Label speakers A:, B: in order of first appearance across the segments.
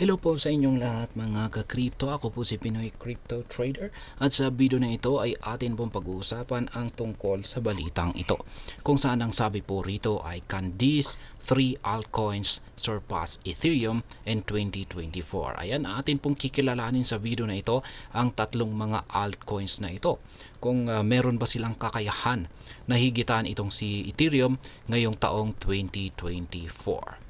A: Hello po sa inyong lahat mga ka-crypto. Ako po si Pinoy Crypto Trader at sa video na ito ay atin pong pag-uusapan ang tungkol sa balitang ito. Kung saan ang sabi po rito ay can these 3 altcoins surpass Ethereum in 2024? Ayan, atin pong kikilalanin sa video na ito ang tatlong mga altcoins na ito. Kung meron ba silang kakayahan na higitan itong si Ethereum ngayong taong 2024.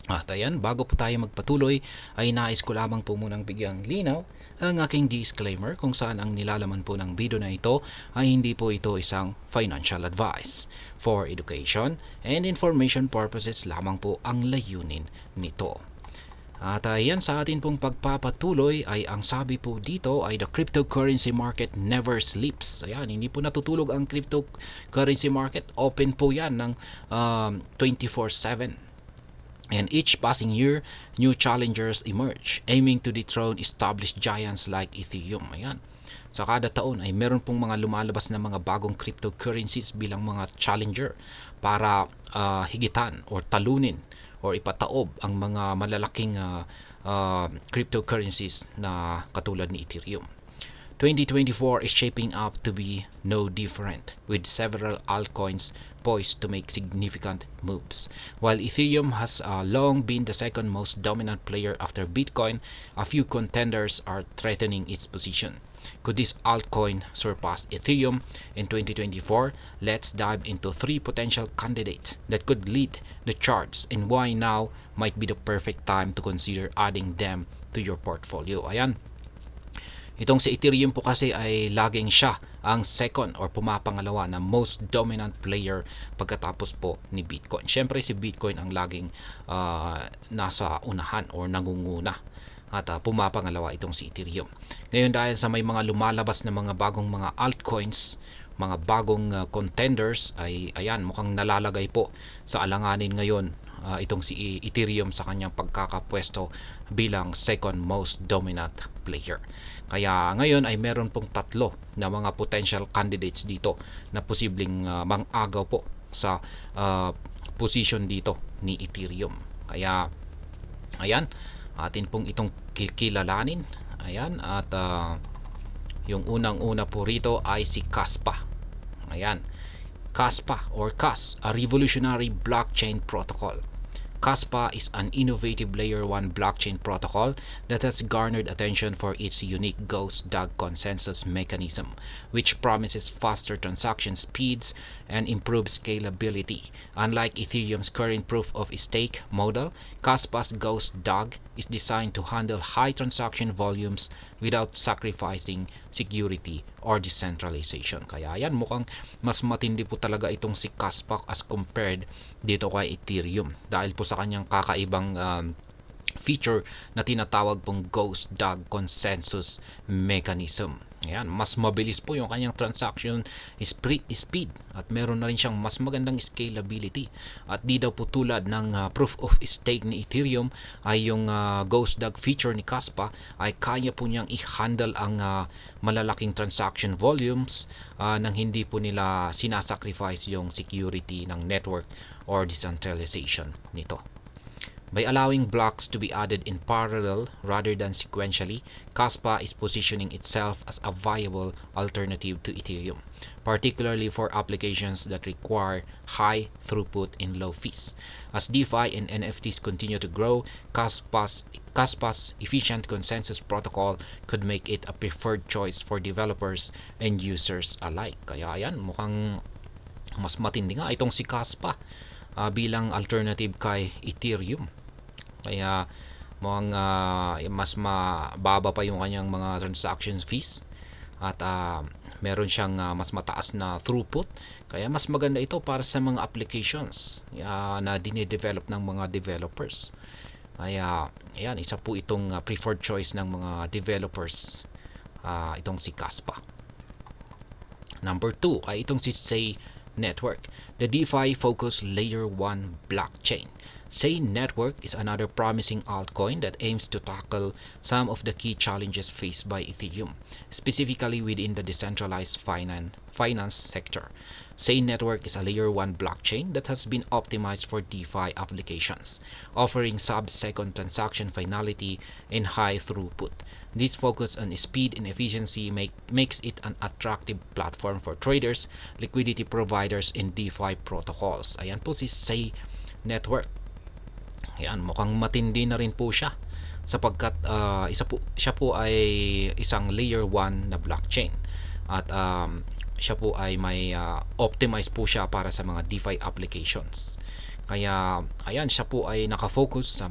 A: At ayan, bago po tayo magpatuloy ay nais ko lamang po munang bigyang linaw ang aking disclaimer kung saan ang nilalaman po ng video na ito ay hindi po ito isang financial advice. For education and information purposes lamang po ang layunin nito. At ayan, sa atin pong pagpapatuloy ay ang sabi po dito ay the cryptocurrency market never sleeps. Ayan, hindi po natutulog ang cryptocurrency market. Open po yan ng 24/7. And each passing year, new challengers emerge, aiming to dethrone established giants like Ethereum. Ayan. Sa kada taon ay meron pong mga lumalabas na mga bagong cryptocurrencies bilang mga challenger para higitan or talunin or ipataob ang mga malalaking cryptocurrencies na katulad ni Ethereum. 2024 is shaping up to be no different, with several altcoins poised to make significant moves. While Ethereum has long been the second most dominant player after Bitcoin, a few contenders are threatening its position. Could this altcoin surpass Ethereum in 2024? Let's dive into 3 potential candidates that could lead the charts and why now might be the perfect time to consider adding them to your portfolio. Ayan. Itong si Ethereum po kasi ay laging siya ang second or pumapangalawa na most dominant player pagkatapos po ni Bitcoin. Siyempre si Bitcoin ang laging nasa unahan or nangunguna at pumapangalawa itong si Ethereum. Ngayon dahil sa may mga lumalabas na mga bagong mga altcoins, mga bagong contenders ay ayan mukhang nalalagay po sa alanganin ngayon itong si Ethereum sa kanyang pagkakapwesto bilang second most dominant player. Kaya ngayon ay meron pong tatlo na mga potential candidates dito na posibleng mang-agaw po sa position dito ni Ethereum. Kaya ayan, atin pong itong kilalanin. Ayan, at yung unang-una po rito ay si Kaspa. Ayan, Kaspa or CAS, a revolutionary blockchain protocol. Kaspa is an innovative Layer 1 blockchain protocol that has garnered attention for its unique Ghost DAG consensus mechanism, which promises faster transaction speeds and improved scalability. Unlike Ethereum's current proof-of-stake model, Kaspa's Ghost DAG is designed to handle high transaction volumes without sacrificing security or decentralization. Kaya yan, mukhang mas matindi po talaga itong si Kaspa as compared dito kay Ethereum dahil po sa kanyang kakaibang feature na tinatawag pong Ghost DAG consensus mechanism. Ayan, mas mabilis po yung kanyang transaction speed at meron na rin siyang mas magandang scalability. At di daw po tulad ng proof of stake ni Ethereum ay yung Ghost DAG feature ni Kaspa ay kaya po niyang i-handle ang malalaking transaction volumes nang hindi po nila sinasacrifice yung security ng network or decentralization nito. By allowing blocks to be added in parallel rather than sequentially, Kaspa is positioning itself as a viable alternative to Ethereum, particularly for applications that require high throughput and low fees. As DeFi and NFTs continue to grow, Kaspa's efficient consensus protocol could make it a preferred choice for developers and users alike. Kaya ayan, mukhang mas matindi nga itong si Kaspa bilang alternative kay Ethereum. Kaya mukhang mas mababa pa yung kanyang mga transaction fees at meron siyang mas mataas na throughput. Kaya mas maganda ito para sa mga applications na dine-develop ng mga developers. Kaya ayan, isa po itong preferred choice ng mga developers itong si Kaspa. Number 2 ay itong si Sei Network, the DeFi-focused Layer 1 blockchain. Say Network is another promising altcoin that aims to tackle some of the key challenges faced by Ethereum, specifically within the decentralized finance sector. Say Network is a layer 1 blockchain that has been optimized for DeFi applications, offering sub-second transaction finality and high throughput. This focus on speed and efficiency makes it an attractive platform for traders, liquidity providers, and DeFi protocols. Ayan po si Say Network. Ayan, mukhang matindi na rin po siya sapagkat siya po ay isang layer 1 na blockchain at siya po ay may optimize po siya para sa mga DeFi applications. Kaya ayan, siya po ay nakafocus sa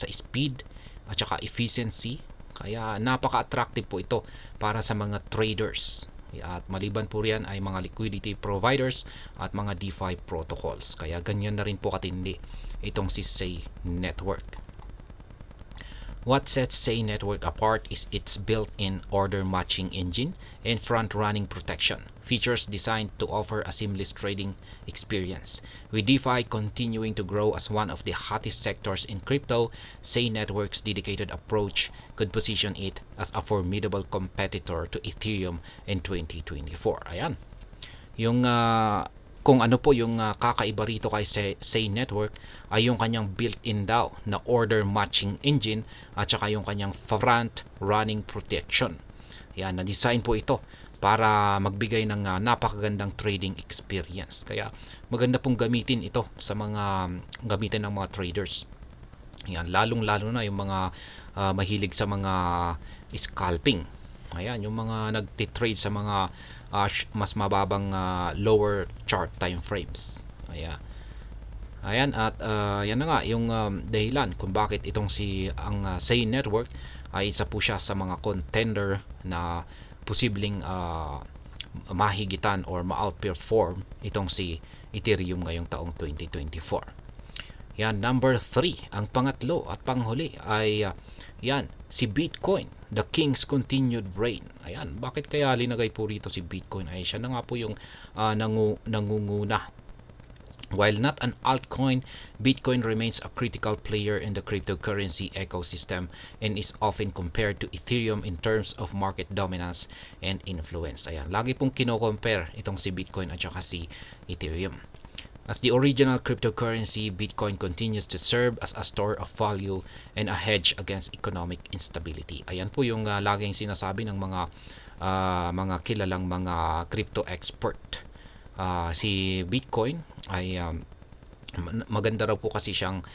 A: speed at saka efficiency. Kaya napaka-attractive po ito para sa mga traders. At maliban po riyan ay mga liquidity providers at mga DeFi protocols. Kaya ganyan na rin po katindi itong si Say Network. What sets Say Network apart is its built-in order matching engine and front-running protection, features designed to offer a seamless trading experience. With DeFi continuing to grow as one of the hottest sectors in crypto, Say Network's dedicated approach could position it as a formidable competitor to Ethereum in 2024. Ayan. Kung ano po yung kakaiba rito kay Say Network ay yung kanyang built-in daw na order matching engine at saka yung kanyang front running protection. Yan, na-design po ito para magbigay ng napakagandang trading experience. Kaya maganda pong gamitin ito sa gamitin ng mga traders. Yan, lalong-lalo na yung mga mahilig sa mga scalping. Ayan, yung mga nagtitrade sa mga mas mababang lower chart time frames. Ayan, at yan na nga yung dahilan kung bakit itong ang Say Network ay isa po siya sa mga contender na posibleng mahigitan or ma-outperform itong si Ethereum ngayong taong 2024. Yan, number 3, ang pangatlo at panghuli ay yan, si Bitcoin, the King's continued reign. Ayan, bakit kaya linagay po rito si Bitcoin? Ay siya na nga po yung nangunguna. While not an altcoin, Bitcoin remains a critical player in the cryptocurrency ecosystem and is often compared to Ethereum in terms of market dominance and influence. Ayan, lagi pong kino-compare itong si Bitcoin at saka si Ethereum. As the original cryptocurrency, Bitcoin continues to serve as a store of value and a hedge against economic instability. Ayan po yung laging sinasabi ng mga kilalang mga crypto expert. Si Bitcoin ay maganda raw po kasi siyang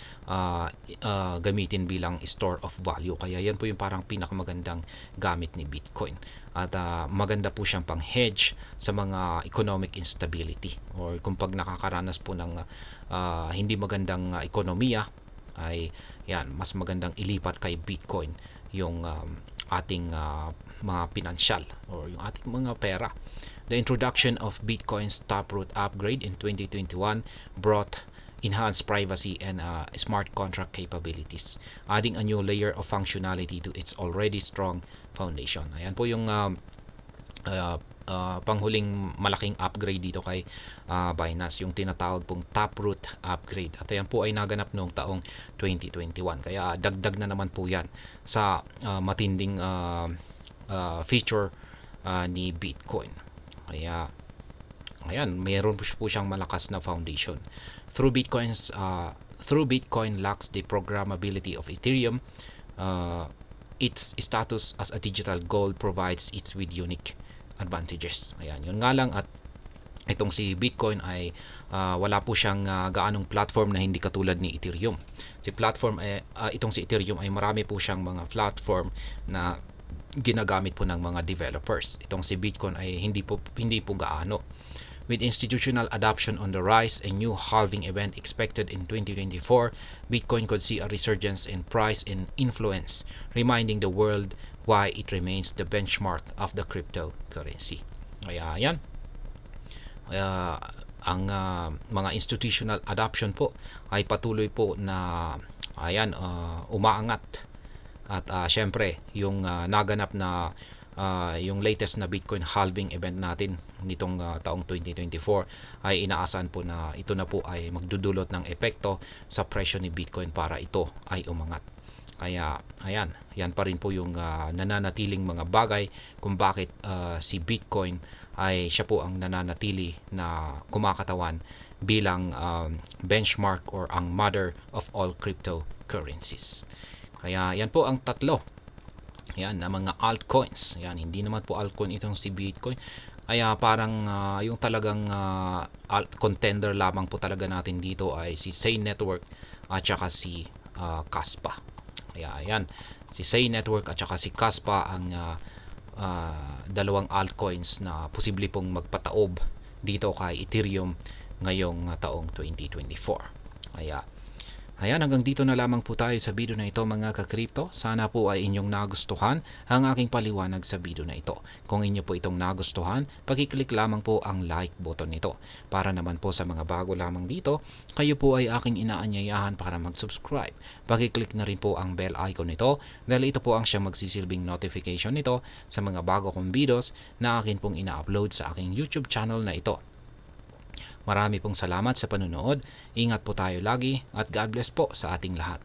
A: gamitin bilang store of value. Kaya yan po yung parang pinakamagandang gamit ni Bitcoin. At maganda po siyang pang hedge sa mga economic instability or kung pag nakakaranas po ng hindi magandang ekonomiya ay yan, mas magandang ilipat kay Bitcoin yung ating mga pinansyal or yung ating mga pera. The introduction of Bitcoin's Taproot upgrade in 2021 brought enhanced privacy and smart contract capabilities, adding a new layer of functionality to its already strong foundation. Ayan po yung panghuling malaking upgrade dito kay Binance, yung tinatawag pong Taproot upgrade. At ayan po ay naganap noong taong 2021. Kaya dagdag na naman po yan sa matinding feature ni Bitcoin. Kaya ayan, mayroon po siyang malakas na foundation. Through Bitcoin lacks the programmability of Ethereum, its status as a digital gold provides it with unique advantages. Ayan, yun nga lang, at itong si Bitcoin ay wala po siyang gaanong platform na hindi katulad ni Ethereum. Itong si Ethereum ay marami po siyang mga platform na ginagamit po ng mga developers. Itong si Bitcoin ay hindi po gaano. With institutional adoption on the rise, a new halving event expected in 2024, Bitcoin could see a resurgence in price and influence, reminding the world why it remains the benchmark of the cryptocurrency. Kaya yan, ang mga institutional adoption po ay patuloy po na umaangat. At syempre, yung naganap na yung latest na Bitcoin halving event natin nitong taong 2024 ay inaasahan po na ito na po ay magdudulot ng epekto sa presyo ni Bitcoin para ito ay umangat. Kaya ayan, yan pa rin po yung nananatiling mga bagay kung bakit si Bitcoin ay siya po ang nananatili na kumakatawan bilang benchmark or ang mother of all cryptocurrencies. Kaya yan po ang tatlo. Yan, na mga altcoins. Yan, hindi naman po altcoin itong si Bitcoin. Kaya parang yung talagang alt contender lamang po talaga natin dito ay si Say Network at saka si Kaspa. Kaya ayan, si Say Network at saka si Kaspa ang dalawang altcoins na posible pong magpataob dito kay Ethereum ngayong taong 2024. Kaya ayan, hanggang dito na lamang po tayo sa video na ito mga ka-crypto. Sana po ay inyong nagustuhan ang aking paliwanag sa video na ito. Kung inyo po itong nagustuhan, pakiclick lamang po ang like button nito. Para naman po sa mga bago lamang dito, kayo po ay aking inaanyayahan para mag-subscribe. Pakiclick na rin po ang bell icon nito dahil ito po ang siyang magsisilbing notification nito sa mga bago kong videos na akin pong ina-upload sa aking YouTube channel na ito. Marami pong salamat sa panunood. Ingat po tayo lagi at God bless po sa ating lahat.